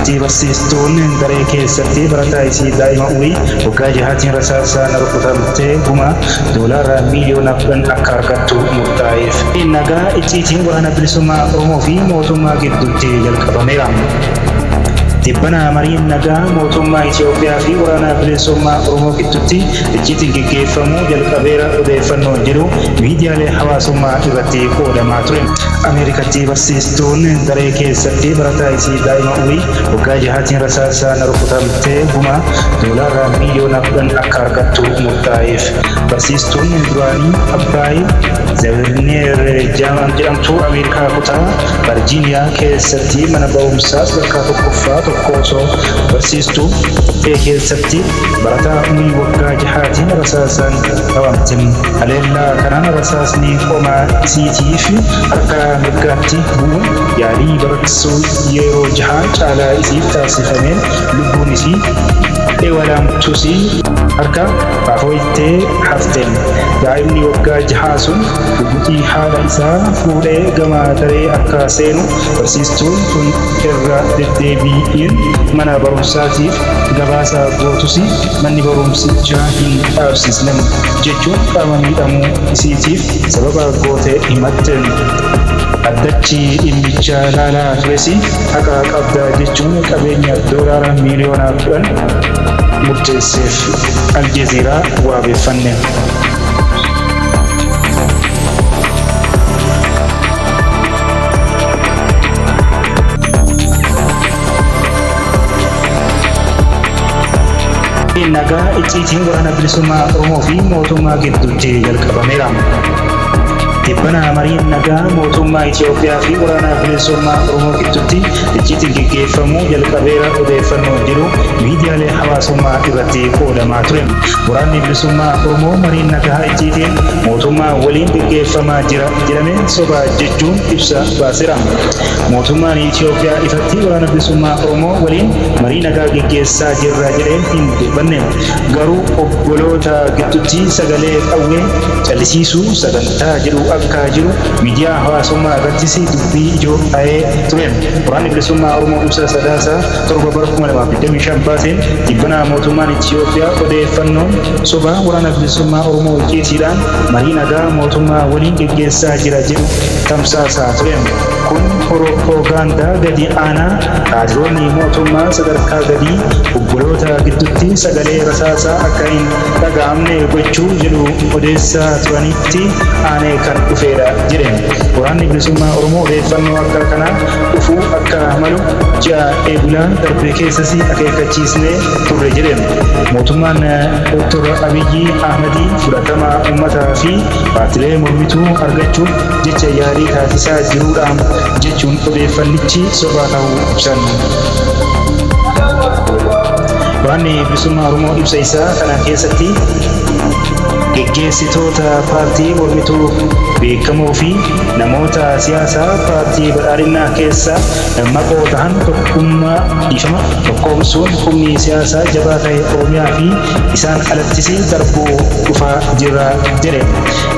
Ameerikatti barsiistuun daree keessatti barataa isii daa'ima umurii waggaa 6 rasaasaan rukutamtee guma doolaara miiliyoona 10 akka argattu murtaa'eef. Nagaa icciitiin waraana bilisummaa Oromoo fi mootummaa gidduutti jalqabameera. Tibbana mariin nagaa mootummaa Itoophiyaa fi waraana bilisummaa Oromoo gidduutti icciitiin gaggeeffamuu jalqabeera odeeffannoon jedhu miidiyaalee hawaasummaa irratti qoodamaa ture. Ameerikatti barsiistuun daree keessatti barataa isii daa'ima umurii waggaa 6 rasaasaan rukutamtee guma doolaara miiliyoona 10 akka argattu murtaa'eef. Barsiistuun duraanii Abbaay Zeverneer jedhamtu Ameerikaa kutaa Virgiiniyaa keessatti mana barumsaa sadarkaa tokkoffaa tokkosoo barsiistuu keessatti barataa umurii waggaa 6 rasaasaan qabamte. Haleellaa kanaan rasaasni qomaa isiitii fi harka mirgaatti bu'uun yaalii baraksuu yeroo 6 caalaa isiif taasifameen lubbuun isii ewalamtusii harka afooytee hafte. Daa'imni waggaa 6 sun lubutii haadha isaa fuudhee gama daree akka seenu barsiistuun kun irra deddeebiin mana barumsaatiif gabaasa gootusi manni barumsichaa hin dhaabsisne jechuun qaama miidhamuu isiitiif sababa gootee himatte. Addachi dhimmicha laalaa turesi haqa qabda jechuun qabeenya doolaara miiliyoona 10 murteesseef Aljeziiraa waabeeffanne. Nagaa icciitiin waraana bilisummaa Oromoo fi mootummaa gidduutti jalqabameera. Tibbana mariin nagaa mootummaa Itoophiyaa fi waraana bilisummaa Oromoo gidduutti icciitiin gaggeeffamuu jalqabeera odeeffannoon jedhu miidiyaalee hawaasummaa irratti qoodamaa ture. Waraanni bilisummaa Oromoo mariin nagaa icciitiin mootummaa waliin gaggeeffamaa jira jedhamee soba jechuun ibsa baaseera. Mootummaan Itoophiyaa ifatti waraana bilisummaa Oromoo waliin marii nagaa gaggeessaa jirra jedhee hin dubbanne. Garuu obboloota gidduutti sagalee qawwee callisiisuu sagantaa jedhu akka jiru miidiyaa hawaasummaa irrattis dubbii ijoo ta'ee ture. Waraanni bilisummaa Oromoo ibsa sadaasaa 7 bara 2025 baaseen tibbana mootummaan Itoophiyaa odeeffannoon soba waraana bilisummaa Oromoo icciitiidhaan marii nagaa mootummaa waliin gaggeessaa jira jedhu tamsaasaa ture. Kun propoogaandaa gadi aanaa kaadiroonni mootummaa sadarkaa gadii obboloota gidduutti sagalee rasaasaa akka hin dhaga'amne gochuu jedhu odeessaa turanitti aanee kan dhufeedha jedhe. Waraanni bilisummaa Oromoo odeeffannoo akka kanaa dhufuu akka malu ji'a eebulaa darbe keessas akeekkachiisnee turre jedhe. Mootummaan Dr. Abiyyi Ahmedii fudhatama uummataa fi paartilee mormituu argachuuf jecha yaalii taasisaa jiruudhaan jechuun odeeffannichi soba ta'uu ibsan. Waraanni bilisummaa Oromoo ibsa isaa kana keessatti geggeessitoota paartii mormituu beekamoo fi namoota siyaasaa paartii badhaadhinaa keessa maqoo ta'an tokkoomsuun humni siyaasaa jabaa ta'e Oromiyaa fi isaan alattis darbuu dhufaa jira jedhe.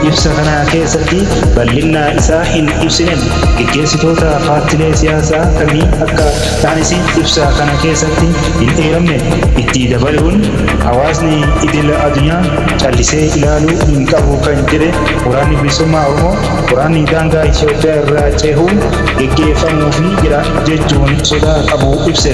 Ibsa kana keessatti bal'ina isaa hin ibsine geggeessitoota paartilee siyaasaa kamii akka ta'anis ibsa kana keessatti hin eeramne. Itti dabaluun hawaasni idil addunyaa callisee ilaaluu hin qabu kan jedhe waraanni bilisummaa Oromoo waraanni daangaa Itoophiyaa irraa cehuun gaggeeffamuufi jira jechuun sodaa qabu ibse.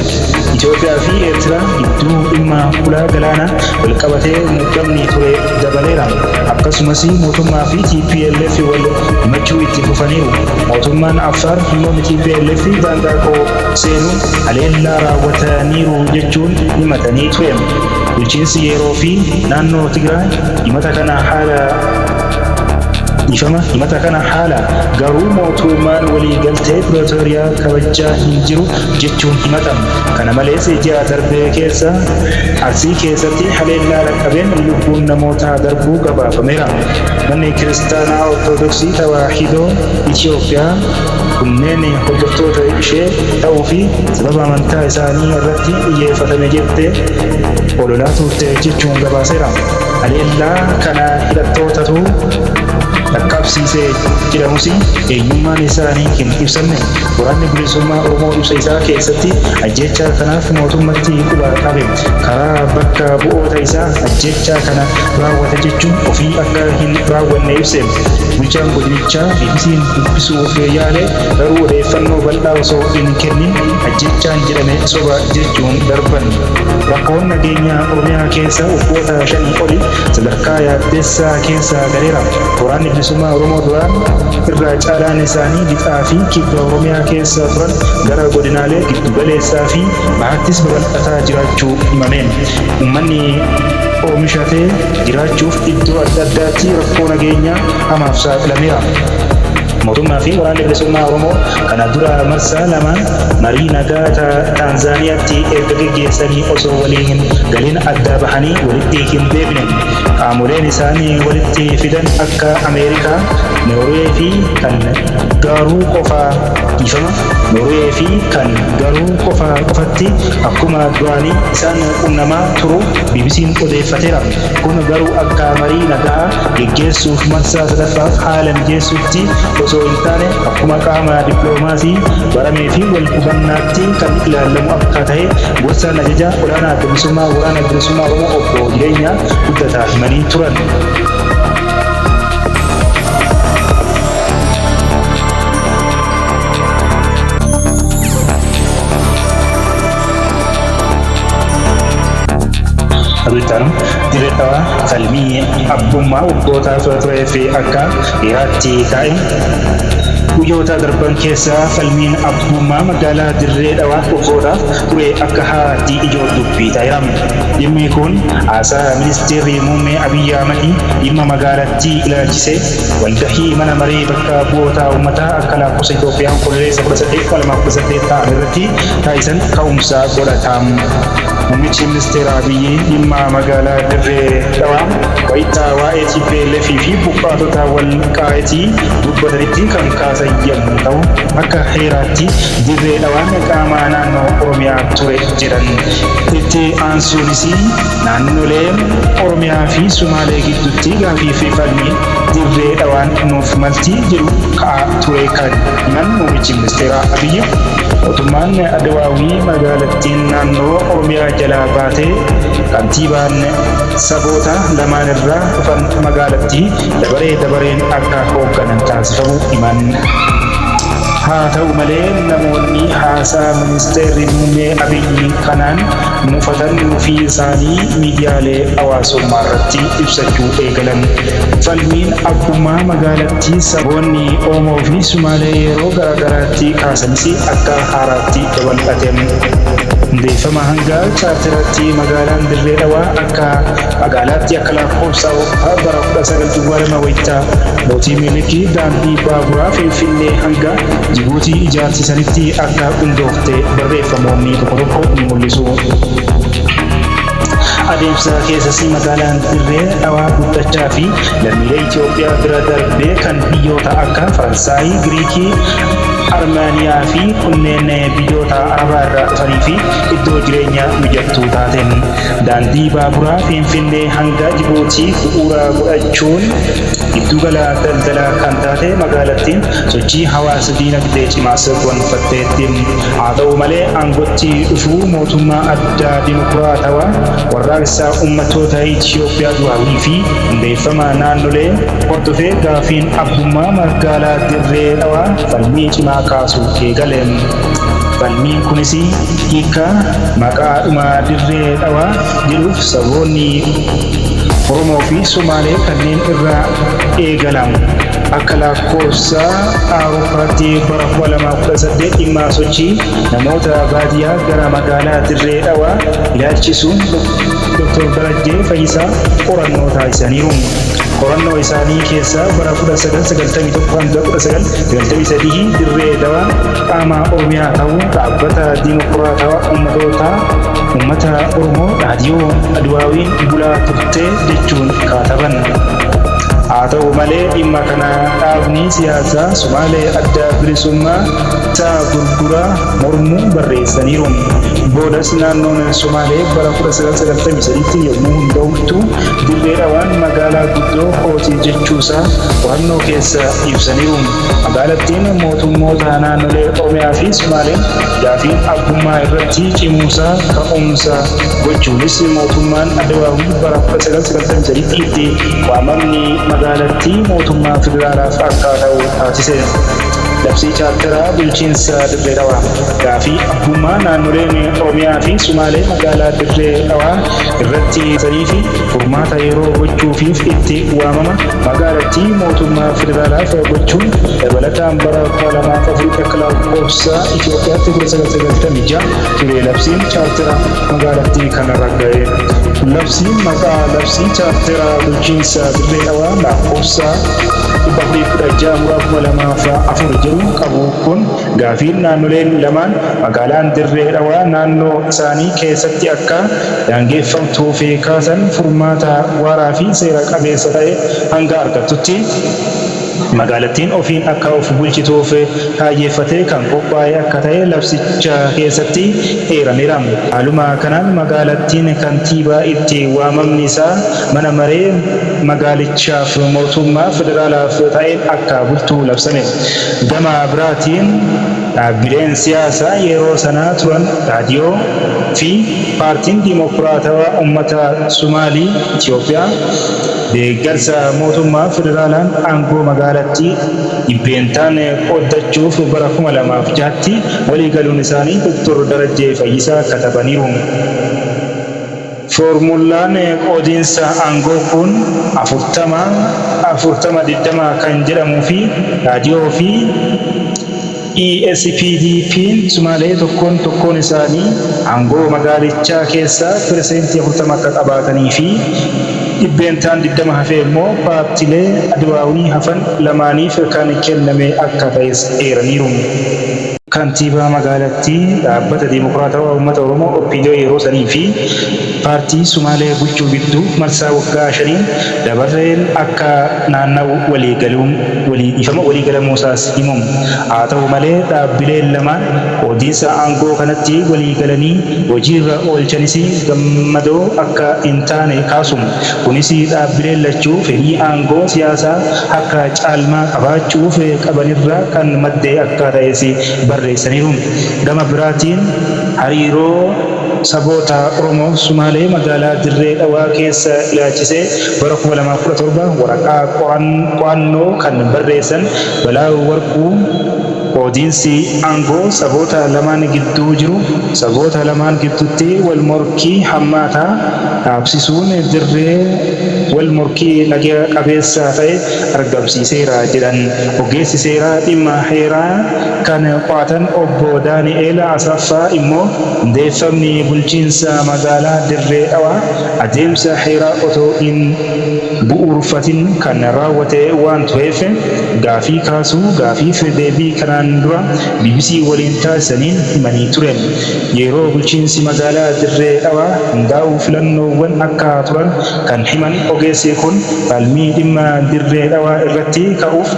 Itoophiyaa fi Eertiraa gidduu dhimma ulaa galaanaa walqabatee muddamni ture dabaleera. Akkasumas mootummaa fi TPLF wal himachuu itti fufaniiru. Mootummaan Affaar humnoonni TPLF daangaa koo seenuun haleellaa raawwataniiru jechuun himatanii ture. Bulchiinsi yeroo fi naannoo Tigraay himata kana haala garuu mootummaan waliigaltee Piretooriyaa kabajaa hin jiru jechuun himatama. Kana malees ji'a darbee keessa Arsii keessatti haleellaa dhaqqabeen lubbuun namootaa darbuu gabaafameera. Manni kiristaanaa Ortodoksii Tawaahidoo Itoophiyaa kunneen hordoftoota ishee ta'uu fi sababa amantaa isaanii irratti xiyyeeffatame jettee ololaa turte jechuun gabaaseera. Haleellaa kana hidhattootatu dhaqqabsiisee jedhamus eenyummaan isaanii hin ibsamne. Waraanni bilisummaa Oromoo ibsa isaa keessatti ajjechaa kanaaf mootummatti quba qabe. Karaa bakka bu'oota isaa ajjechaa kana raawwate jechuun ofii akka hin raawwanne ibse. Bulchaan godinichaa BBC'n dubbisuuf yaale garuu odeeffannoo bal'aa osoo hin kennin ajjechaan jedhame soba jechuun darban. Rakkoon nageenyaa Oromiyaa keessa waggoota 5 oli sadarkaa yaaddessaa keessa galeera. Waraanni bilisummaa Oromoo duraan irra caalaan isaanii lixaa fi kibba Oromiyaa keessa turan gara godinaalee giddu galeessaa fi bahattis babal'ataa jiraachuu himameen. Uummanni oomishatee jiraachuuf iddoo adda addaatti rakkoo nageenyaa hamaaf saaxilameera. Mootummaa fi waraanni bilisummaa Oromoo kana dura marsaa lamaan marii nagaa Taanzaaniyaatti erga gaggeessanii osoo waliin galiin adda bahanii walitti hin deebine. Qaamoleen isaanii walitti fidan akka Ameerikaa, Noorwee fi kan garuu qofaa dhiifama. Noorwee fi kan garuu qofatti akkuma duraanii isaan qunnamaa turu BBC'n odeeffateera. Kun garuu akka marii nagaa gaggeessuuf marsaa sadaffaaf haala mijeessuutti osoo hin taane akkuma qaama dippiloomaasii baramee fi wal hubannaatti kan ilaalamu akka ta'e gorsaan ajajaa olaanaa bilisummaa waraana bilisummaa Oromoo obbo Jireenyaa Guddataa himanii turan. Abitaanum dirree dhawaa falmii abbummaa waggoota turee fi akka dhiyaatti kaa'e. Guyyoota darban keessa falmiin abbummaa magaalaa dirree dhawaa dhufuudhaaf ture akka haati ijoo dubbii ta'eera. Dhimmi kun haasaa ministeerri muummee Abiyyi Ahmad dhimma magaalattii ilaalchisee walgahii mana maree bakka bu'oota uummataa akka lakkoofsa Itoophiyaa Onkololeessa 18 ta'an irratti taasisan ka'umsa godhata. Muummichi ministeera Abiyyi dhimma magaalaa dirree dhawaa wayitaa waa'ee TPLF fi buqqaatota walqaa'itii dubbatanitti kan kaasan yommuu ta'u akka heeraatti dirree dhawaan qaama naannoo Oromiyaa ture jedhan. Itti aansuunis naannolee Oromiyaa fi Sumaalee gidduutti gaafii fi falmii dirree dhawaan nuuf malti jedhu ka'aa ture kan himan muummichi ministeera Abiyyi. Mootummaan Adawaawii magaalattiin naannoo Oromiyaa jalaa baatee kantiibaan saboota lamaan irraa dhufan magaalattii dabareen akka hoogganan taasifamu himan. Haa ta'u malee namoonni haasaa ministeerri muummee Abiyyi kanaan mufatan ofii isaanii miidiyaalee hawaasummaa irratti ibsachuu eegalan. Falmiin abbummaa magaalattii saboonni Oromoo fi Sumaalee yeroo garaagaraatti kaasanis akka haaraatti dabal'ateen. Hundeeffama hanga chaartiratti magaalaan dirree dhawaa akka magaalaatti akka lakkoofsa bara 1920 wayitaa mootii Minilikii daandii baaburaa Finfinnee hanga Jibuutii ijaarsisanitti akka hundoofte barreeffamoonni tokko ni mul'isu. Adeemsa keessas magaalaan dirree dhawaa guddachaa fi lammiilee Itoophiyaa bira darbee kan biyyoota akka Faransaayii, Giriikii, Armaaniyaa fi kunneen biyyoota Arabaa irraa dhufanii fi iddoo jireenyaa mijattuu taateen daandii baaburaa Finfinnee hanga Jibuutii bu'uura godhachuun giddugala daldalaa kan taate magaalattiin sochii hawaasa diinagdee cimaas gonfatteetti. Haa ta'u malee aangootti dhufuu mootummaa addaa dimokiraatawaa warraaqsa uummattoota Itoophiyaa duraanii fi hundeeffama naannolee hordofee gaafiin abbummaa magaalaa dirree dhawaa falmii cimaa kaasuu eegaleen. Falmiin kunis hiika maqaadhuma dirree dhawaa jedhuuf saboonni Oromoo fi Sumaalee kanneen irraa eegalamu. Akka lakkoofsa Awurooppaatti bara 2018 dhimma sochii namoota baadiyyaa gara magaalaa dirree dhawaa ilaalchisuun Dr. Darajjee Fayyisaa qorannoo taasisaniiru. Qorannoo isaanii keessaa bara 1991 hanga 1993 dirree dhawaa qaama Oromiyaa ta'uu dhaabbata dimokiraatawaa uummata Oromoo raadiyoo Adawaawiin bulaa turte jechuun kaataban. haa ta'u malee dhimma kana dhaabni siyaasaa Sumaalee adda bilisummaa isaa gurguraa mormuu barreessaniiru. Boodas naannoon Sumaalee bara 1993tti yommuu hundaa'utu dirree dhawaan magaalaa guddoo Kootii jechuusaa qo'annoo keessa ibsaniiru. Magaalattiin mootummoota naannolee Oromiyaa fi Sumaaleen gaafiin abbummaa irratti cimuusaa ka'umsa gochuunis mootummaan Adwaawii bara 1993tti itti waamamni magaalattii mootummaa federaalaaf akka ta'u taasise. Labsii chaartaraa bulchiinsa dirree dhawaa gaafii abbummaa naannoleen Oromiyaa fi Sumaalee magaalaa dirree dhawaa irratti sanii fi furmaata yeroo gochuufiif itti waamama magaalattii mootummaa federaalaaf gochuun dabalataan bara 2004 akka lakkoofsa Itoophiyaatti 1996 ture labsiin chaartaraa magaalattii kanarra ga'e. Labsiin maqaa labsii chaartaraa bulchiinsa dirree dhawaa lakkoofsa 2016 jiru qabu kun gaafiin naannoleen lamaan magaalaan dirree dhawaa naannoo isaanii keessatti akka daangeffamtuuf kaasan furmaata waaraa fi seera qabeessa ta'e hanga argattutti magaalattiin ofiin akka of bulchituuf kaayyeeffatee kan qophaa'e akka ta'e labsicha keessatti eerameera. Haaluma kanaan magaalattiin kantiibaa itti waamamni isaa mana maree magaalichaaf mootummaa federaalaaf ta'een akka bultu labsame. Gama biraatiin dhaabbileen siyaasaa yeroo sanaa turan raadiyoo fi paartiin Dimokiraatawaa Uummata Sumaalii Itoophiyaa deeggarsa mootummaa federaalaan aangoo magaalattii dhibbeentaan qoodachuuf bara 2006tti waliigaluun isaanii Dr. Darajjee Fayyisaa katabaniiru. Foormulaan qoodiinsa aangoo kun 40-20 kan jedhamuu fi raadiyoo fi ESPDP'n Sumaalee tokkoon isaanii aangoo magaalichaa keessaa persentii 40 akka qabaatanii fi dhibbeentaan 20 hafee immoo paartiilee Adwaawii hafan lamaaniif kan kenname akka ta'es eeraniiru. Kantiibaa magaalattii dhaabbata Dimokiraatawaa Uummata Oromoo OPDO yeroo sanii fi paartii Sumaalee bulchuu gidduu marsaa waggaa 5 dabareen akka naanna'u waliigalamuusaas himamu. Haa ta'u malee dhaabbileen lamaan qoodiinsa aangoo kanatti waliigalanii hojiirra oolchanis gammadoo akka hin taane kaasumu. Kunis dhaabbileen lachuu fedhii aangoo siyaasaa akka caalmaa qabaachuuf qabanirraa kan madde akka ta'es barreessaniiru. Gama biraatiin hariiroo saboota Oromoo Sumaalee magaalaa dirree dhawaa keessa ilaalchisee bara 2017 waraqaa qo'annoo kan barreessan Balaa Warquu qoodiinsi aangoo saboota lamaan gidduu jiru saboota lamaan gidduutti wal morkii hammaataa dhaabsisuun dirree wal morkii nagaa qabeessa ta'e argamsiiseera jedhan. Ogeessi seeraa dhimma heeraa kan qo'atan obbo Daani'eel Asaffaa immoo hundeeffamni bulchiinsa magaalaa dirree dhawaa adeemsa heeraa otoo hin bu'uurfatin kan raawwate waan tureef gaafii kaasuu gaafiif deebii kanaan dura BBC waliin taasisaniin himanii turan. Yeroo bulchiinsi magaalaa dirree dhawaa hundaa'uu filannoowwan akka turan kan himan ogeessi kun falmii dhimma dirree dhawaa irratti ka'uuf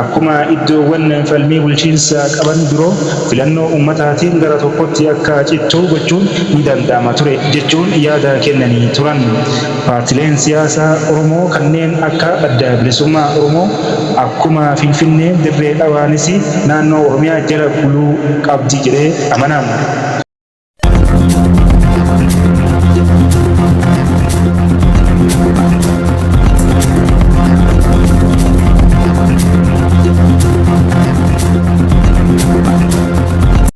akkuma iddoowwan falmii bulchiinsa qaban biroo filannoo uummataatiin gara tokkotti akka cittu gochuun ni danda'ama ture jechuun yaada kennanii turan. Paartileen siyaasaa Oromoo kanneen akka Adda Bilisummaa Oromoo akkuma Finfinnee dirree dhawaanis naannoo Oromiyaa jala buluu qabdi jedhee amanama.